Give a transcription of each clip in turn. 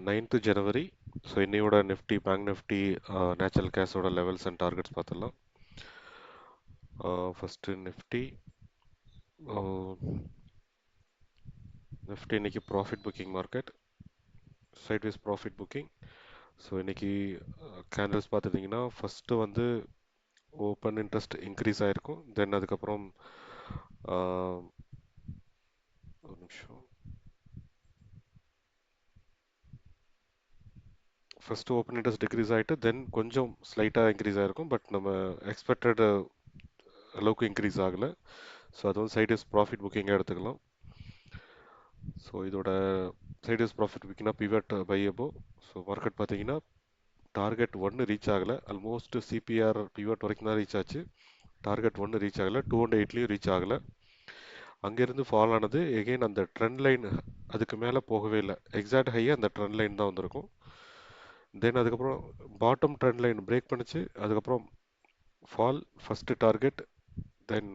9th ஜனவரி. So இன்னையோட Nifty bank Nifty natural கேஸோட லெவல்ஸ் அண்ட் டார்கெட்ஸ் பார்த்துடலாம். ஃபஸ்ட்டு நிஃப்டி நிஃப்டி இன்னைக்கு profit booking market, sideways profit booking. So இன்னைக்கு candles பார்த்துட்டிங்கன்னா ஃபஸ்ட்டு வந்து ஓப்பன் இன்ட்ரெஸ்ட் இன்க்ரீஸ் ஆகிருக்கும். தென் அதுக்கப்புறம் ஒரு நிமிஷம், ஃபஸ்ட்டு ஓப்பன் இன்ட்ரெஸ்ட் டிக்ரீஸ் ஆகிட்டு தென் கொஞ்சம் ஸ்லைட்டாக இன்க்ரீஸ் ஆகிருக்கும். பட் நம்ம எக்ஸ்பெக்டட் அளவுக்கு இன்க்ரீஸ் ஆகலை. ஸோ அது வந்து சைட்வேஸ் ப்ராஃபிட் புக்கிங்காக எடுத்துக்கலாம். ஸோ இதோட சைட்வேஸ் ப்ராஃபிட் புக்கிங்னா பிவட் பை அபோ. ஸோ மார்க்கெட் பார்த்தீங்கன்னா டார்கெட் 1 ரீச் ஆகலை. ஆல்மோஸ்ட் சிபிஆர் பிவட் வரைக்கும் தான் ரீச் ஆச்சு. டார்கெட் 1 ரீச் ஆகலை, 208லையும் ரீச் ஆகலை. அங்கேருந்து ஃபால் ஆனது எகெயின் அந்த ட்ரெண்ட் லைன் அதுக்கு மேலே போகவே இல்லை. எக்ஸாக்ட் ஹையாக அந்த ட்ரெண்ட் லைன் தான் வந்திருக்கும். தென் அதுக்கப்புறம் பாட்டம் ட்ரெண்ட் லைன் பிரேக் பண்ணிச்சு. அதுக்கப்புறம் fall, first target, then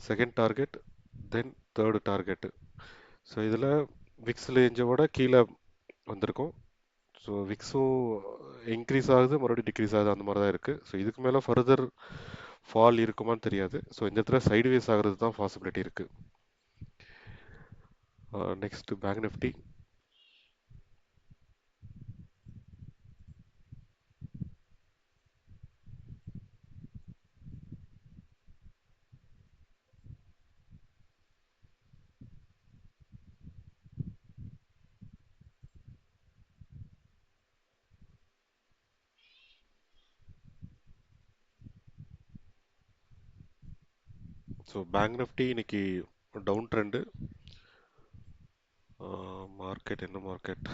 second target, தென் தேர்டு டார்கெட்டு. ஸோ இதில் விக்ஸில் எஞ்சவோட கீழே வந்திருக்கும். ஸோ விக்ஸும் இன்க்ரீஸ் ஆகுது, மறுபடியும் டிக்ரீஸ் ஆகுது, அந்த மாதிரி தான் இருக்குது. ஸோ இதுக்கு மேலே ஃபர்தர் ஃபால் இருக்குமான்னு தெரியாது. ஸோ இந்த இடத்துல சைடுவேஸ் ஆகிறது தான் பாசிபிலிட்டி இருக்குது. Next bank Nifty. So bank Nifty இன்னைக்கு டவுன் ட்ரெண்டு. மார்க்கெட் என்ன market,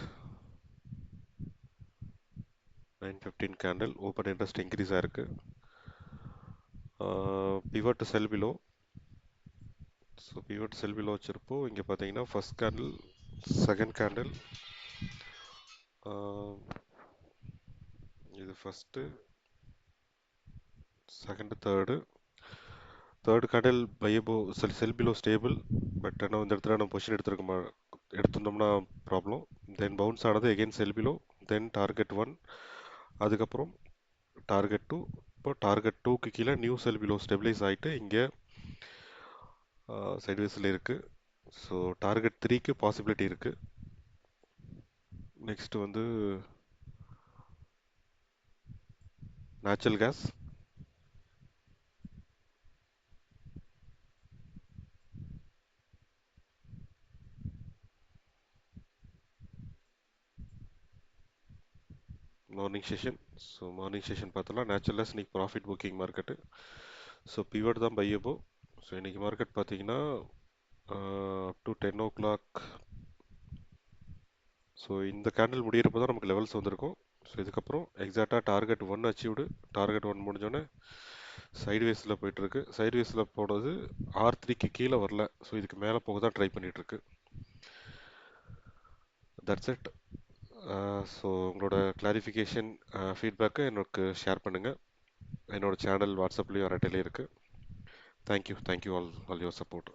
9:15 candle open interest increase ஆயிருக்கு. Pivot sell below. So pivot sell below வச்சிருப்போ இங்கே பார்த்தீங்கன்னா ஃபர்ஸ்ட் கேண்டில், செகண்ட் கேண்டில், இது first, second, third candle buy above sell below stable. But ஆனால் இந்த இடத்துல நம்ம பொசிஷன் எடுத்திருந்தோம்னா ப்ராப்ளம். தென் பவுன்ஸ் ஆனது again sell below, then target 1, அதுக்கப்புறம் டார்கெட் 2. இப்போ டார்கெட் 2க்கு கீழே நியூ செல் பிலோ ஸ்டெபிலைஸ் ஆகிட்டு இங்கே சைட்வேஸில் இருக்குது. ஸோ டார்கெட் 3க்கு பாசிபிலிட்டி இருக்குது. நெக்ஸ்ட் வந்து natural gas. Morning session. So morning session பார்த்தோம்னா நேச்சுரல் கேஸ் இன்னைக்கு profit booking market. So pivot தான் பையபோ. ஸோ இன்றைக்கி மார்க்கெட் பார்த்தீங்கன்னா அப் டு 10 o'clock. ஸோ இந்த கேண்டில் முடியிறப்போ தான் நமக்கு லெவல்ஸ் வந்திருக்கும். ஸோ இதுக்கப்புறம் எக்ஸாக்டாக டார்கெட் 1 அச்சீவ்டு. டார்கெட் 1 முடிஞ்சோடனே சைட்வேஸில் போயிட்டுருக்கு. சைட்வேஸில் போனது R3க்கு கீழே வரல. ஸோ இதுக்கு மேலே போக தான் ட்ரை பண்ணிகிட்ருக்கு. That's it. ஸோ உங்களோட கிளாரிஃபிகேஷன் ஃபீட்பேக்கை எனக்கு ஷேர் பண்ணுங்கள். என்னோடய சேனல் வாட்ஸ்அப்லேயும் அரட்டையிலே இருக்குது. Thank you all your support.